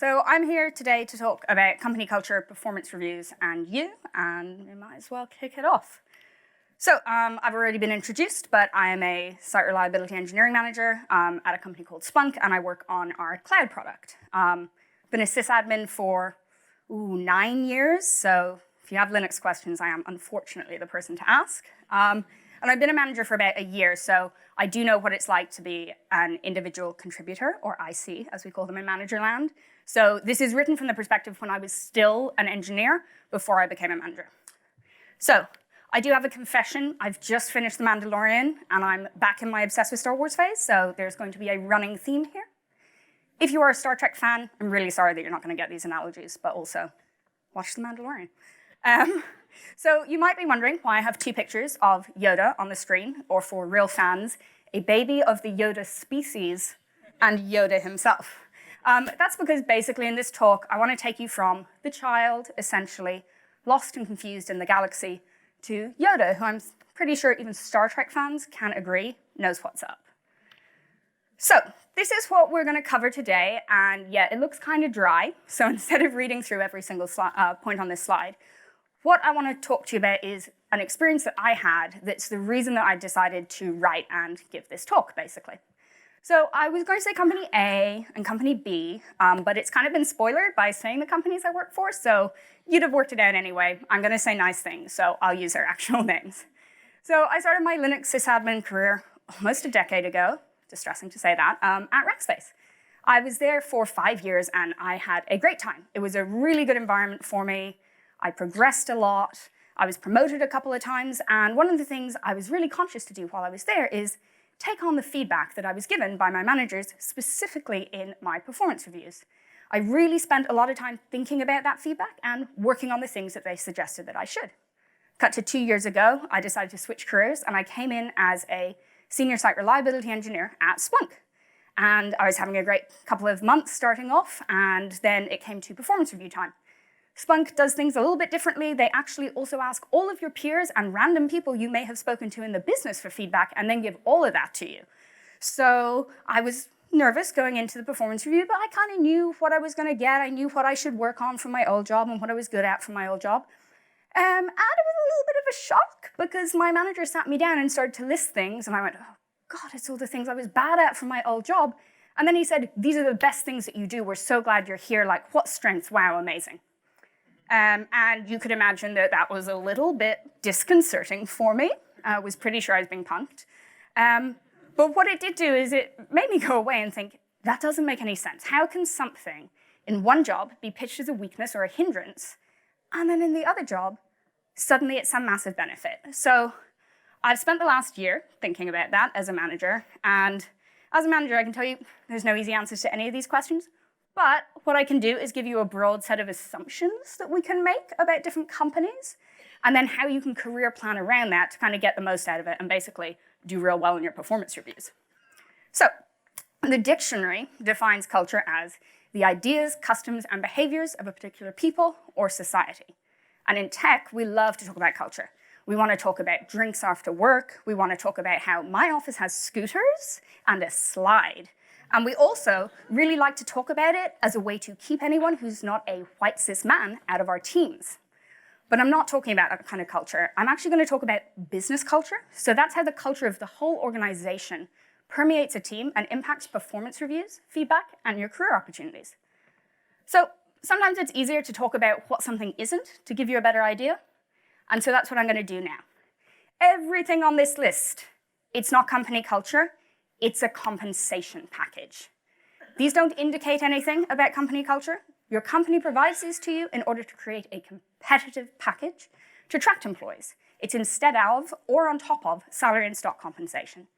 So I'm here today to talk about company culture, performance reviews, and you, and we might as well kick it off. So I've already been introduced, but I am a site reliability engineering manager at a company called Splunk, and I work on our cloud product. Been a sysadmin for 9 years, so if you have Linux questions, I am unfortunately the person to ask. And I've been a manager for about a year, so I do know what it's like to be an individual contributor, or IC, as we call them in manager land. So this is written from the perspective when I was still an engineer before I became a manager. So I do have a confession. I've just finished The Mandalorian, and I'm back in my obsessed with Star Wars phase, so there's going to be a running theme here. If you are a Star Trek fan, I'm really sorry that you're not going to get these analogies, but also watch The Mandalorian. So you might be wondering why I have two pictures of Yoda on the screen, or for real fans, a baby of the Yoda species and Yoda himself. That's because basically in this talk, I want to take you from the child, essentially, lost and confused in the galaxy, to Yoda, who I'm pretty sure even Star Trek fans can agree knows what's up. So this is what we're going to cover today, and yeah, it looks kind of dry, so instead of reading through every single point on this slide, what I want to talk to you about is an experience that I had that's the reason that I decided to write and give this talk, basically. So I was going to say company A and company B, but it's kind of been spoilered by saying the companies I work for, so you'd have worked it out anyway. I'm going to say nice things, so I'll use their actual names. So I started my Linux sysadmin career almost a decade ago, distressing to say that, at Rackspace. I was there for 5 years, and I had a great time. It was a really good environment for me. I progressed a lot. I was promoted a couple of times, and one of the things I was really conscious to do while I was there is take on the feedback that I was given by my managers, specifically in my performance reviews. I really spent a lot of time thinking about that feedback and working on the things that they suggested that I should. Cut to 2 years ago, I decided to switch careers, and I came in as a senior site reliability engineer at Splunk. And I was having a great couple of months starting off, and then it came to performance review time. Splunk does things a little bit differently. They actually also ask all of your peers and random people you may have spoken to in the business for feedback and then give all of that to you. So I was nervous going into the performance review, but I kind of knew what I was going to get. I knew what I should work on from my old job and what I was good at from my old job. And it was a little bit of a shock because my manager sat me down and started to list things, and I went, oh God, it's all the things I was bad at from my old job. And then he said, these are the best things that you do. We're so glad you're here. Like, what strengths? Wow, amazing. And you could imagine that that was a little bit disconcerting for me. I was pretty sure I was being punked. But what it did do is it made me go away and think, that doesn't make any sense. How can something in one job be pitched as a weakness or a hindrance, and then in the other job, suddenly it's some massive benefit? So I've spent the last year thinking about that as a manager. And as a manager, I can tell you there's no easy answers to any of these questions. But what I can do is give you a broad set of assumptions that we can make about different companies, and then how you can career plan around that to kind of get the most out of it and basically do real well in your performance reviews. So the dictionary defines culture as the ideas, customs, and behaviors of a particular people or society. And in tech, we love to talk about culture. We want to talk about drinks after work. We want to talk about how my office has scooters and a slide. And we also really like to talk about it as a way to keep anyone who's not a white cis man out of our teams. But I'm not talking about that kind of culture. I'm actually going to talk about business culture. So that's how the culture of the whole organization permeates a team and impacts performance reviews, feedback, and your career opportunities. So sometimes it's easier to talk about what something isn't to give you a better idea. And so that's what I'm going to do now. Everything on this list, it's not company culture. It's a compensation package. These don't indicate anything about company culture. Your company provides these to you in order to create a competitive package to attract employees. It's instead of or on top of salary and stock compensation.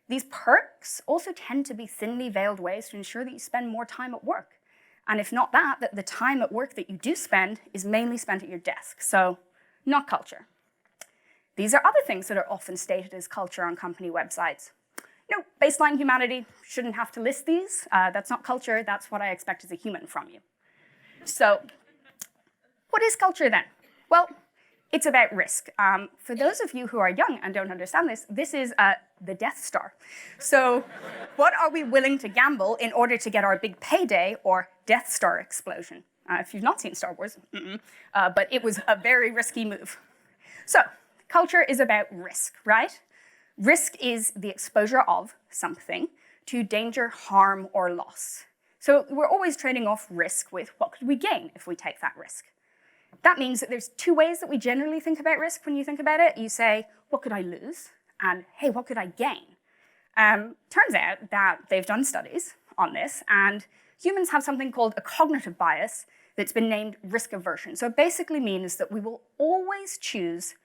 These perks also tend to be thinly veiled ways to ensure that you spend more time at work. And if not that the time at work that you do spend is mainly spent at your desk. So not culture. These are other things that are often stated as culture on company websites. Baseline humanity, shouldn't have to list these. That's not culture, that's what I expect as a human from you. So what is culture then? Well, it's about risk. For those of you who are young and don't understand this, this is the Death Star. So what are we willing to gamble in order to get our big payday or Death Star explosion? If you've not seen Star Wars, but it was a very risky move. So culture is about risk, right? Risk is the exposure of something to danger, harm, or loss. So we're always trading off risk with what could we gain if we take that risk. That means that there's two ways that we generally think about risk when you think about it. You say, what could I lose? And hey, what could I gain? Turns out that they've done studies on this, and humans have something called a cognitive bias that's been named risk aversion. So it basically means that we will always choose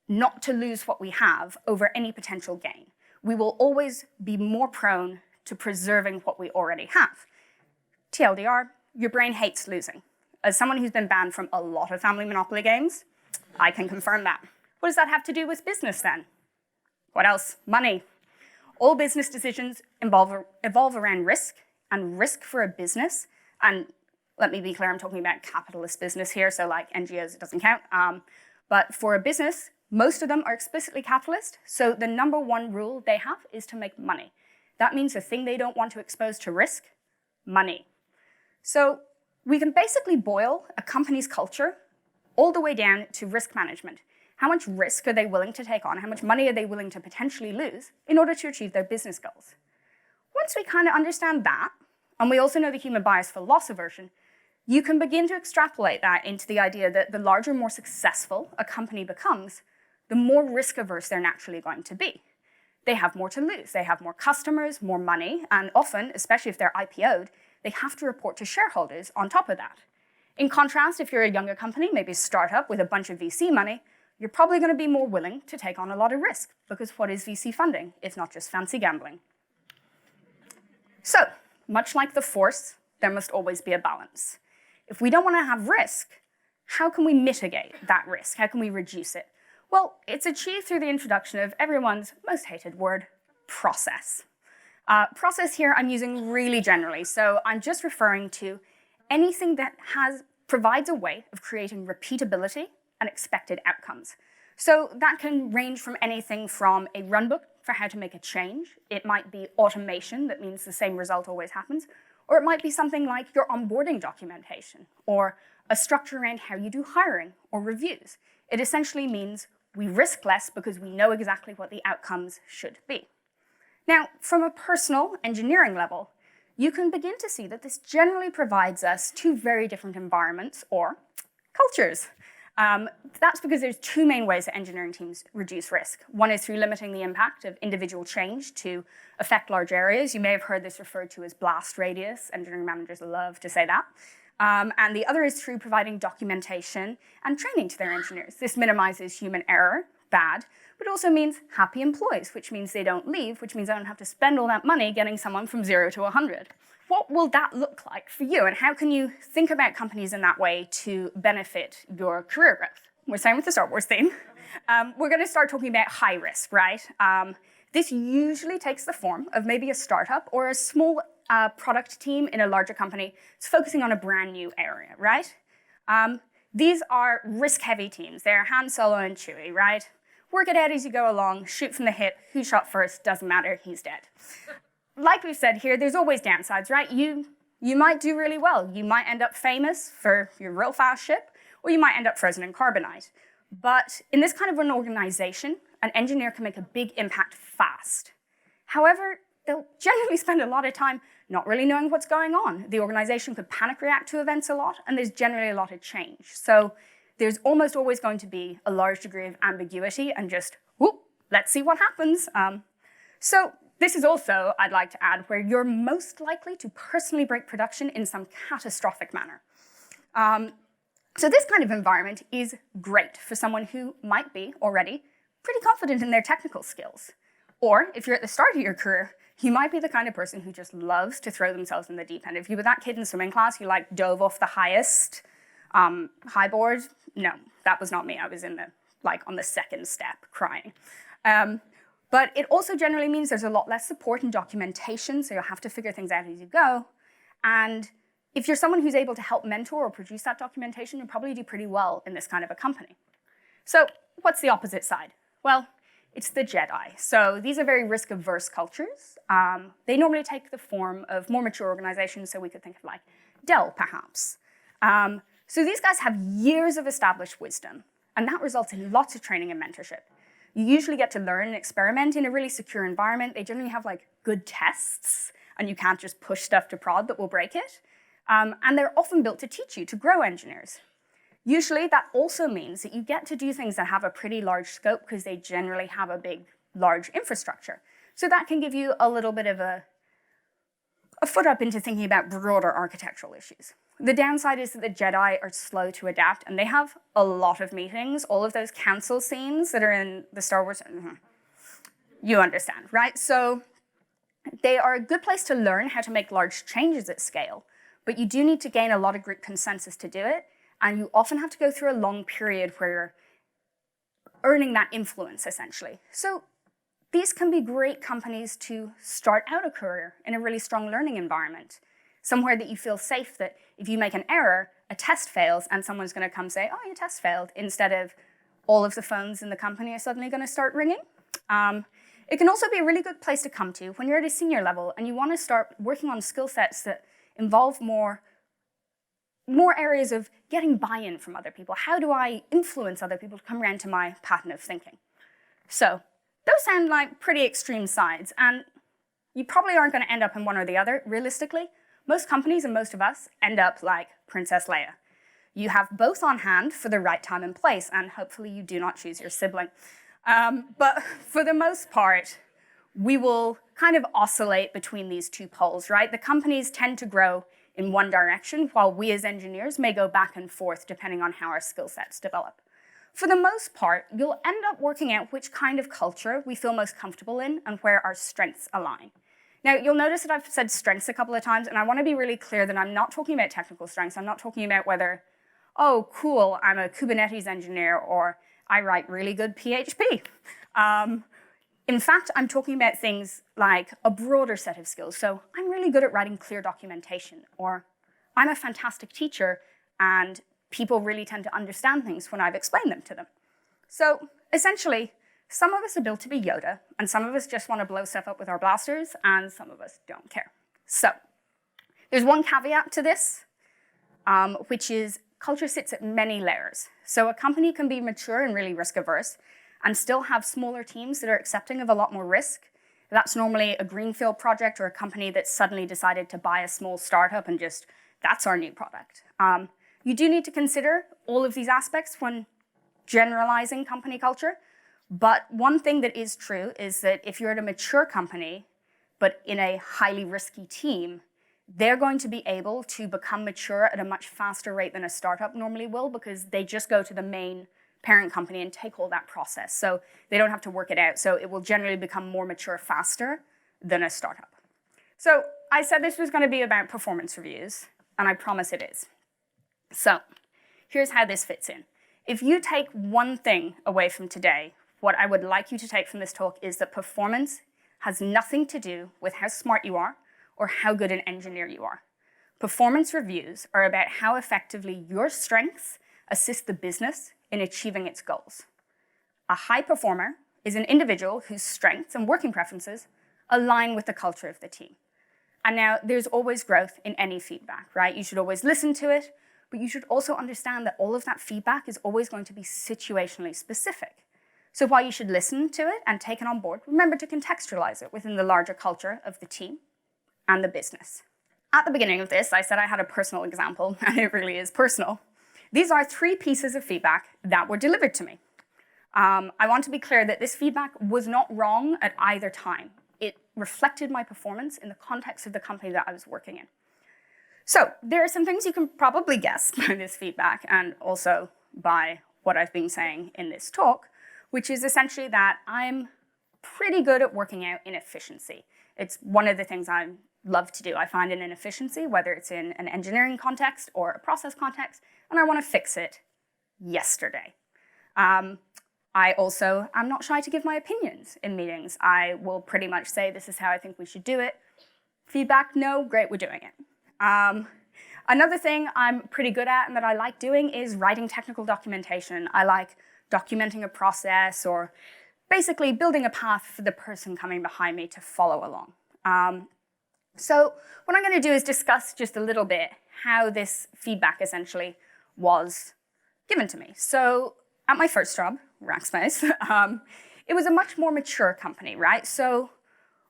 not to lose what we have over any potential gain. We will always be more prone to preserving what we already have. TLDR, your brain hates losing. As someone who's been banned from a lot of family Monopoly games, I can confirm that. What does that have to do with business then? What else? Money. All business decisions evolve around risk, and risk for a business, and let me be clear, I'm talking about capitalist business here, so like NGOs, it doesn't count. But for a business, most of them are explicitly capitalist, so the number one rule they have is to make money. That means the thing they don't want to expose to risk, money. So we can basically boil a company's culture all the way down to risk management. How much risk are they willing to take on? How much money are they willing to potentially lose in order to achieve their business goals? Once we kind of understand that, and we also know the human bias for loss aversion, you can begin to extrapolate that into the idea that the larger, more successful a company becomes, the more risk averse they're naturally going to be. They have more to lose. They have more customers, more money, and often, especially if they're IPO'd, they have to report to shareholders on top of that. In contrast, if you're a younger company, maybe a startup with a bunch of VC money, you're probably going to be more willing to take on a lot of risk, because what is VC funding? It's not just fancy gambling. So, much like the Force, there must always be a balance. If we don't want to have risk, how can we mitigate that risk? How can we reduce it? Well, it's achieved through the introduction of everyone's most hated word, process. Process here I'm using really generally, so I'm just referring to anything that provides a way of creating repeatability and expected outcomes. So that can range from anything from a runbook for how to make a change. It might be automation that means the same result always happens, or it might be something like your onboarding documentation, or a structure around how you do hiring or reviews. It essentially means we risk less because we know exactly what the outcomes should be. Now, from a personal engineering level, you can begin to see that this generally provides us two very different environments or cultures. That's because there's two main ways that engineering teams reduce risk. One is through limiting the impact of individual change to affect large areas. You may have heard this referred to as blast radius. Engineering managers love to say that. And the other is through providing documentation and training to their engineers. This minimizes human error, bad, but also means happy employees, which means they don't leave, which means I don't have to spend all that money getting someone from 0 to 100. What will that look like for you, and how can you think about companies in that way to benefit your career growth? We're staying with the Star Wars theme. We're going to start talking about high risk, right? This usually takes the form of maybe a startup or a small product team in a larger company. It's focusing on a brand new area, right? These are risk-heavy teams. They're Han Solo and Chewie, right? Work it out as you go along, shoot from the hip, who shot first, doesn't matter, he's dead. Like we've said here, there's always downsides, right? You might do really well. You might end up famous for your real fast ship, or you might end up frozen in carbonite. But in this kind of an organization, an engineer can make a big impact fast. However, they'll generally spend a lot of time not really knowing what's going on. The organization could panic react to events a lot, and there's generally a lot of change. So there's almost always going to be a large degree of ambiguity and just, whoop, let's see what happens. So this is also, I'd like to add, where you're most likely to personally break production in some catastrophic manner. So this kind of environment is great for someone who might be already pretty confident in their technical skills. Or if you're at the start of your career, you might be the kind of person who just loves to throw themselves in the deep end. If you were that kid in swimming class who like dove off the highest high board, no, that was not me. I was in on the second step crying. But it also generally means there's a lot less support and documentation, so you'll have to figure things out as you go. And if you're someone who's able to help mentor or produce that documentation, you'll probably do pretty well in this kind of a company. So what's the opposite side? Well, It's the Jedi. So these are very risk-averse cultures. They normally take the form of more mature organizations, so we could think of like Dell, perhaps. So these guys have years of established wisdom, and that results in lots of training and mentorship. You usually get to learn and experiment in a really secure environment. They generally have like good tests, and you can't just push stuff to prod that will break it. And they're often built to teach you to grow engineers. Usually that also means that you get to do things that have a pretty large scope because they generally have a big, large infrastructure. So that can give you a little bit of a foot up into thinking about broader architectural issues. The downside is that the Jedi are slow to adapt, and they have a lot of meetings. All of those council scenes that are in the Star Wars, you understand, right? So they are a good place to learn how to make large changes at scale, but you do need to gain a lot of group consensus to do it, and you often have to go through a long period where you're earning that influence, essentially. So these can be great companies to start out a career in a really strong learning environment, somewhere that you feel safe that if you make an error, a test fails, and someone's going to come say, oh, your test failed, instead of all of the phones in the company are suddenly going to start ringing. It can also be a really good place to come to when you're at a senior level and you want to start working on skill sets that involve more areas of getting buy-in from other people. How do I influence other people to come around to my pattern of thinking? So those sound like pretty extreme sides, and you probably aren't going to end up in one or the other, realistically. Most companies and most of us end up like Princess Leia. You have both on hand for the right time and place, and hopefully you do not choose your sibling. But for the most part, we will kind of oscillate between these two poles, right? The companies tend to grow in one direction, while we as engineers may go back and forth depending on how our skill sets develop. For the most part, you'll end up working out which kind of culture we feel most comfortable in and where our strengths align. Now, you'll notice that I've said strengths a couple of times, and I want to be really clear that I'm not talking about technical strengths. I'm not talking about whether, oh, cool, I'm a Kubernetes engineer, or I write really good PHP. In fact, I'm talking about things like a broader set of skills. So I'm really good at writing clear documentation, or I'm a fantastic teacher, and people really tend to understand things when I've explained them to them. So essentially, some of us are built to be Yoda, and some of us just want to blow stuff up with our blasters, and some of us don't care. So there's one caveat to this, which is culture sits at many layers. So a company can be mature and really risk-averse and still have smaller teams that are accepting of a lot more risk. That's normally a greenfield project or a company that suddenly decided to buy a small startup and just, that's our new product. You do need to consider all of these aspects when generalizing company culture. But one thing that is true is that if you're at a mature company, but in a highly risky team, they're going to be able to become mature at a much faster rate than a startup normally will, because they just go to the main parent company and take all that process. So they don't have to work it out. So it will generally become more mature faster than a startup. So I said this was going to be about performance reviews, and I promise it is. So here's how this fits in. If you take one thing away from today, what I would like you to take from this talk is that performance has nothing to do with how smart you are or how good an engineer you are. Performance reviews are about how effectively your strengths assist the business in achieving its goals. A high performer is an individual whose strengths and working preferences align with the culture of the team. And now there's always growth in any feedback, right? You should always listen to it, but you should also understand that all of that feedback is always going to be situationally specific. So while you should listen to it and take it on board, remember to contextualize it within the larger culture of the team and the business. At the beginning of this, I said I had a personal example, and it really is personal. These are 3 pieces of feedback that were delivered to me. I want to be clear that this feedback was not wrong at either time. It reflected my performance in the context of the company that I was working in. So there are some things you can probably guess by this feedback, and also by what I've been saying in this talk, which is essentially that I'm pretty good at working out inefficiency. It's one of the things I love to do. I find an inefficiency, whether it's in an engineering context or a process context, and I want to fix it yesterday. I also am not shy to give my opinions in meetings. I will pretty much say, this is how I think we should do it. Feedback, no, great, we're doing it. Another thing I'm pretty good at and that I like doing is writing technical documentation. I like documenting a process or basically building a path for the person coming behind me to follow along. So what I'm going to do is discuss just a little bit how this feedback essentially was given to me. So at my first job, Rackspace, it was a much more mature company, right? So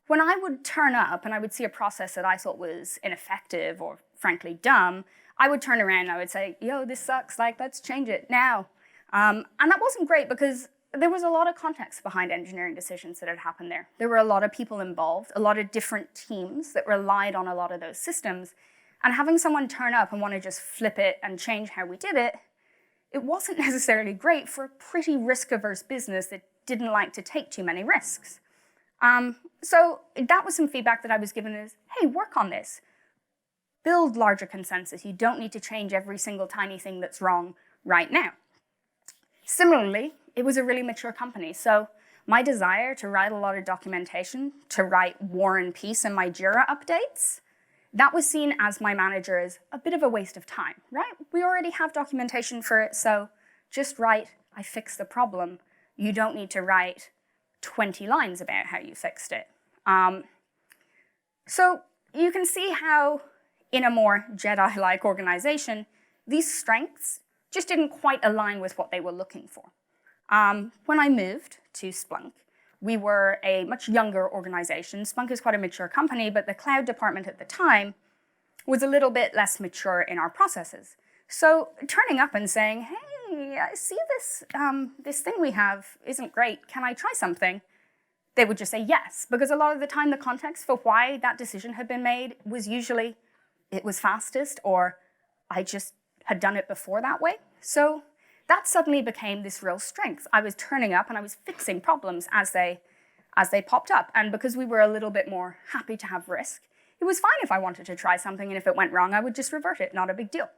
when I would turn up and I would see a process that I thought was ineffective or frankly dumb, I would turn around and I would say, yo, this sucks, like, let's change it now. And that wasn't great because there was a lot of context behind engineering decisions that had happened there. There were a lot of people involved, a lot of different teams that relied on a lot of those systems. And having someone turn up and want to just flip it and change how we did it, it wasn't necessarily great for a pretty risk-averse business that didn't like to take too many risks. So that was some feedback that I was given as, hey, work on this. Build larger consensus. You don't need to change every single tiny thing that's wrong right now. Similarly, it was a really mature company. So my desire to write a lot of documentation, to write War and Peace in my Jira updates, that was seen as my manager as a bit of a waste of time, right? We already have documentation for it, so just write, I fixed the problem. You don't need to write 20 lines about how you fixed it. So you can see how in a more Jedi-like organization, these strengths just didn't quite align with what they were looking for. When I moved to Splunk, we were a much younger organization. Splunk is quite a mature company, but the cloud department at the time was a little bit less mature in our processes. So turning up and saying, hey, I see this thing we have isn't great. Can I try something? They would just say yes, because a lot of the time the context for why that decision had been made was usually it was fastest or I just had done it before that way. So that suddenly became this real strength. I was turning up and I was fixing problems as they popped up. And because we were a little bit more happy to have risk, it was fine if I wanted to try something, and if it went wrong, I would just revert it, not a big deal.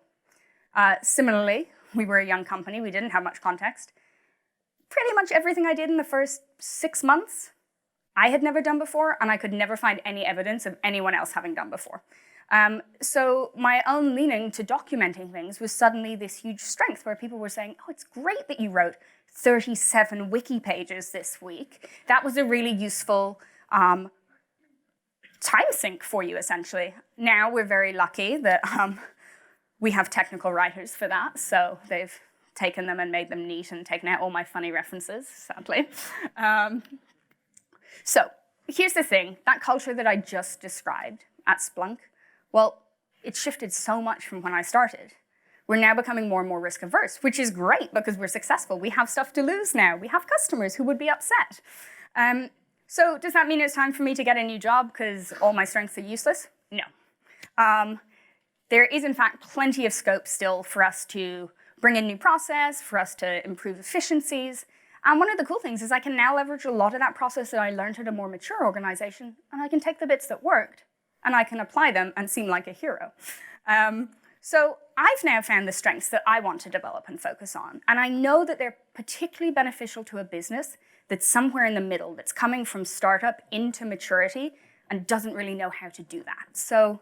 Similarly, we were a young company, we didn't have much context. Pretty much everything I did in the first 6 months, I had never done before, and I could never find any evidence of anyone else having done before. So my own leaning to documenting things was suddenly this huge strength where people were saying, oh, it's great that you wrote 37 wiki pages this week. That was a really useful time sink for you, essentially. Now we're very lucky that we have technical writers for that, so they've taken them and made them neat and taken out all my funny references, sadly. So here's the thing, that culture that I just described at Splunk, well, it shifted so much from when I started. We're now becoming more and more risk averse, which is great because we're successful. We have stuff to lose now. We have customers who would be upset. So does that mean it's time for me to get a new job because all my strengths are useless? No. There is, in fact, plenty of scope still for us to bring in new process, for us to improve efficiencies. And one of the cool things is I can now leverage a lot of that process that I learned at a more mature organization, and I can take the bits that worked and I can apply them and seem like a hero. So I've now found the strengths that I want to develop and focus on. And I know that they're particularly beneficial to a business that's somewhere in the middle, that's coming from startup into maturity and doesn't really know how to do that. So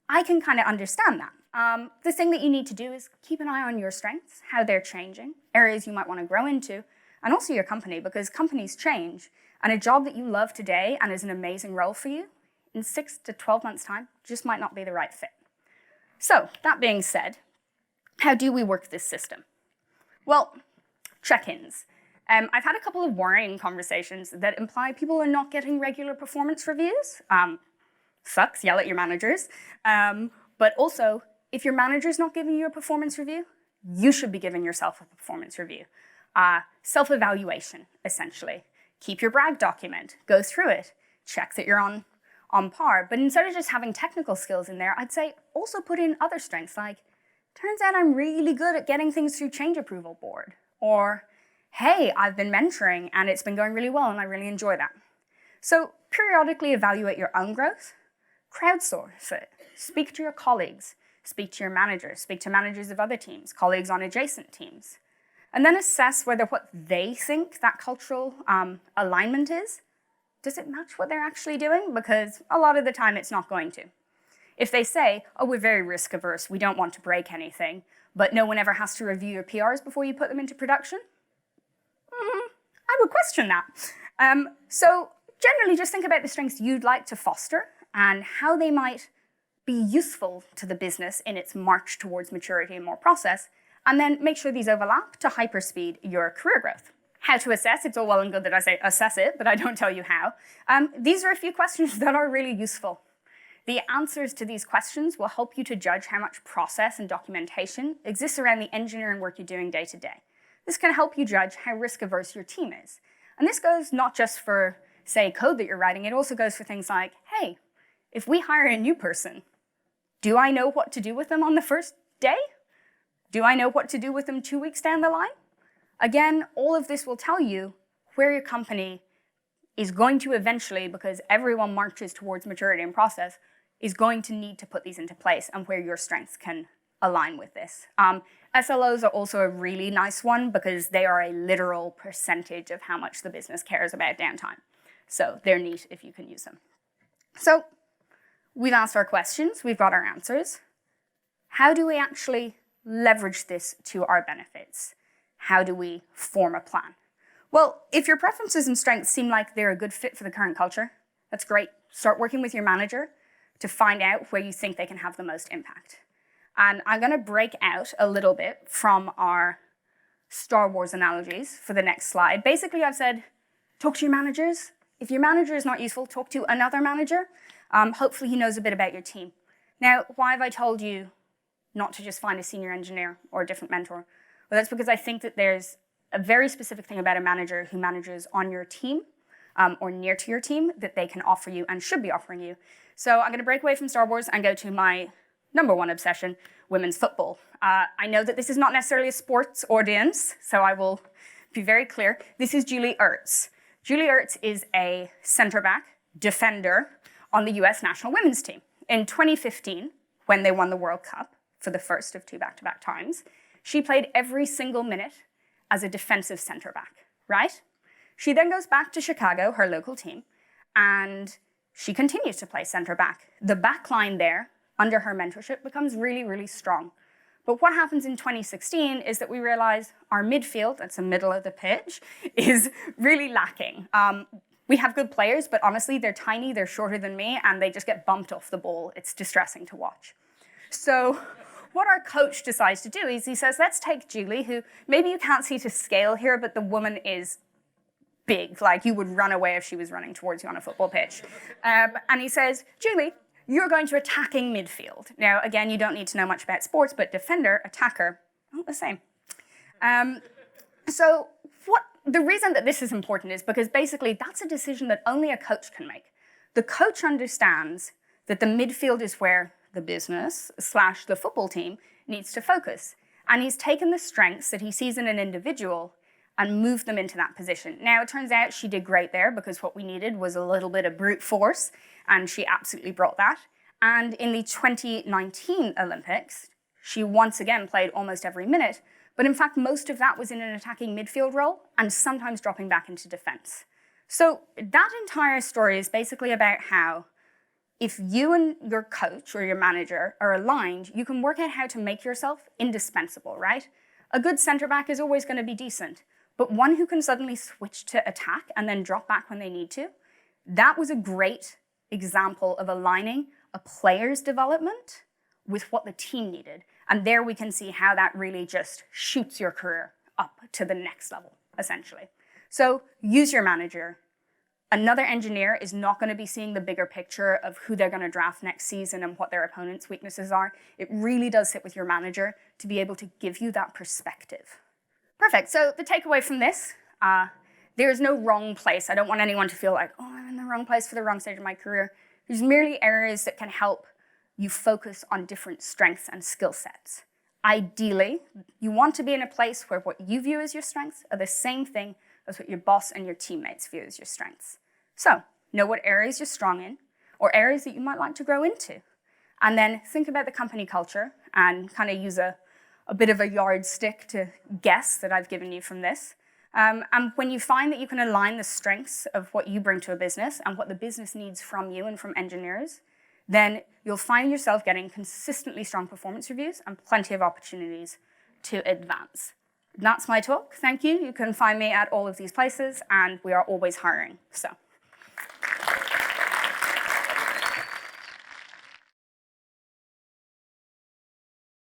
I can kind of understand that. The thing that you need to do is keep an eye on your strengths, how they're changing, areas you might want to grow into, and also your company, because companies change. And a job that you love today and is an amazing role for you, in 6 to 12 months' time, just might not be the right fit. So, that being said, how do we work this system? Well, check-ins. I've had a couple of worrying conversations that imply people are not getting regular performance reviews. Sucks, yell at your managers. But also, if your manager's not giving you a performance review, you should be giving yourself a performance review. Self-evaluation, essentially. Keep your brag document, go through it, check that you're on par. But instead of just having technical skills in there, I'd say also put in other strengths, like, turns out I'm really good at getting things through change approval board. Or, hey, I've been mentoring and it's been going really well and I really enjoy that. So periodically evaluate your own growth, crowdsource it, speak to your colleagues, speak to your managers, speak to managers of other teams, colleagues on adjacent teams, and then assess whether what they think that cultural alignment is, does it match what they're actually doing? Because a lot of the time it's not going to. If they say, oh, we're very risk averse, we don't want to break anything, but no one ever has to review your PRs before you put them into production, I would question that. So generally, just think about the strengths you'd like to foster and how they might be useful to the business in its march towards maturity and more process, and then make sure these overlap to hyperspeed your career growth. How to assess, it's all well and good that I say assess it, but I don't tell you how. These are a few questions that are really useful. The answers to these questions will help you to judge how much process and documentation exists around the engineering work you're doing day to day. This can help you judge how risk-averse your team is. And this goes not just for, say, code that you're writing, it also goes for things like, hey, if we hire a new person, do I know what to do with them on the first day? Do I know what to do with them 2 weeks down the line? Again, all of this will tell you where your company is going to eventually, because everyone marches towards maturity and process, is going to need to put these into place and where your strengths can align with this. SLOs are also a really nice one because they are a literal percentage of how much the business cares about downtime. So they're neat if you can use them. So we've asked our questions, we've got our answers. How do we actually leverage this to our benefits? How do we form a plan? Well, if your preferences and strengths seem like they're a good fit for the current culture, that's great. Start working with your manager to find out where you think they can have the most impact. And I'm going to break out a little bit from our Star Wars analogies for the next slide. Basically, I've said, talk to your managers. If your manager is not useful, talk to another manager. Hopefully, he knows a bit about your team. Now, why have I told you not to just find a senior engineer or a different mentor? Well, that's because I think that there's a very specific thing about a manager who manages on your team or near to your team that they can offer you and should be offering you. So I'm going to break away from Star Wars and go to my number one obsession, women's football. I know that this is not necessarily a sports audience, so I will be very clear. This is Julie Ertz. Julie Ertz is a center-back defender on the US national women's team. In 2015, when they won the World Cup for the first of two back-to-back times, she played every single minute as a defensive center-back, right? She then goes back to Chicago, her local team, and she continues to play center-back. The back line there, under her mentorship, becomes really, really strong. But what happens in 2016 is that we realize our midfield, that's the middle of the pitch, is really lacking. We have good players, but honestly, they're tiny, they're shorter than me, and they just get bumped off the ball. It's distressing to watch. So what our coach decides to do is he says, let's take Julie, who maybe you can't see to scale here, but the woman is big, like you would run away if she was running towards you on a football pitch. And he says, Julie, you're going to attacking midfield. Now, again, you don't need to know much about sports, but defender, attacker, not the same. So the reason that this is important is because basically that's a decision that only a coach can make. The coach understands that the midfield is where the business / the football team needs to focus. And he's taken the strengths that he sees in an individual and moved them into that position. Now, it turns out she did great there because what we needed was a little bit of brute force, and she absolutely brought that. And in the 2019 Olympics, she once again played almost every minute, but in fact, most of that was in an attacking midfield role and sometimes dropping back into defense. So that entire story is basically about how if you and your coach or your manager are aligned, you can work out how to make yourself indispensable, right? A good center back is always going to be decent, but one who can suddenly switch to attack and then drop back when they need to, that was a great example of aligning a player's development with what the team needed. And there we can see how that really just shoots your career up to the next level, essentially. So use your manager. Another engineer is not going to be seeing the bigger picture of who they're going to draft next season and what their opponent's weaknesses are. It really does sit with your manager to be able to give you that perspective. Perfect. So the takeaway from this, there is no wrong place. I don't want anyone to feel like, oh, I'm in the wrong place for the wrong stage of my career. There's merely areas that can help you focus on different strengths and skill sets. Ideally, you want to be in a place where what you view as your strengths are the same thing as what your boss and your teammates view as your strengths. So, know what areas you're strong in, or areas that you might like to grow into. And then think about the company culture and kind of use a bit of a yardstick to guess that I've given you from this. And when you find that you can align the strengths of what you bring to a business and what the business needs from you and from engineers, then you'll find yourself getting consistently strong performance reviews and plenty of opportunities to advance. that's my talk. Thank you. You can find me at all of these places, and we are always hiring. So.